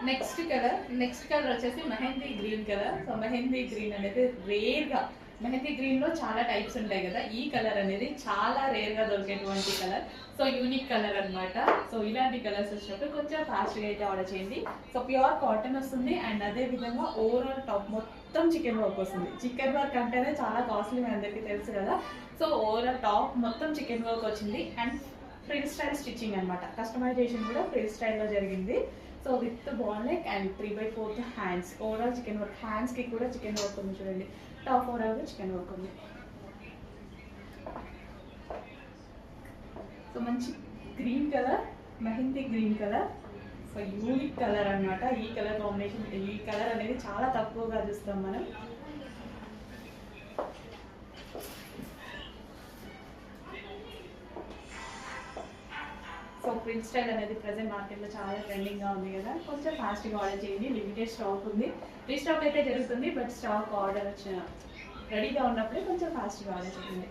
Next colour వచ్చేసి mehndi green colour. So mehndi green అనేది రేర్గా, మెహందీ గ్రీన్లో చాలా టైప్స్ ఉంటాయి కదా, ఈ కలర్ అనేది చాలా రేర్గా దొరికేటువంటి కలర్. సో యూనిక్ కలర్ అనమాట. సో ఇలాంటి కలర్స్ వచ్చినప్పుడు కొంచెం ఫాస్ట్గా అయితే ఆర్డర్ చేయండి. సో ప్యూర్ కాటన్ వస్తుంది అండ్ అదే విధంగా ఓవరాల్ టాప్ మొత్తం చికెన్ వర్క్ వస్తుంది. చికెన్ వర్క్ అంటేనే చాలా కాస్ట్లీ, మీ అందరికీ తెలుసు కదా. సో ఓవరాల్ టాప్ మొత్తం చికెన్ వర్క్ వచ్చింది అండ్ ఫ్రిల్ స్టైల్ స్టిచ్చింగ్ అనమాట. కస్టమైజేషన్ కూడా ఫ్రిల్ స్టైల్లో జరిగింది. So with ball neck and 3/4 hands, overall chicken work. హ్యాండ్స్కి కూడా చికెన్ వర్క్ ఉంది చూడండి. టాప్ ఓవరాల్గా చికెన్ వర్క్ ఉంది. సో మంచి green colour, mehndi green colour. So unique colour అనమాట. ఈ కలర్ కాంబినేషన్, ఈ కలర్ అనేది చాలా తక్కువగా చూస్తాం మనం. సో ప్రింట్ స్టైల్ అనేది ప్రజెంట్ మార్కెట్లో చాలా ట్రెండింగ్గా ఉంది కదా, కొంచెం ఫాస్ట్గా ఆర్డర్ చేయండి. లిమిటెడ్ స్టాక్ ఉంది, రీస్టాక్ అయితే జరుగుతుంది. బట్ స్టాక్ ఆర్డర్ వచ్చిన రెడీగా ఉన్నప్పుడే కొంచెం ఫాస్ట్గా ఆర్డర్ చేయండి.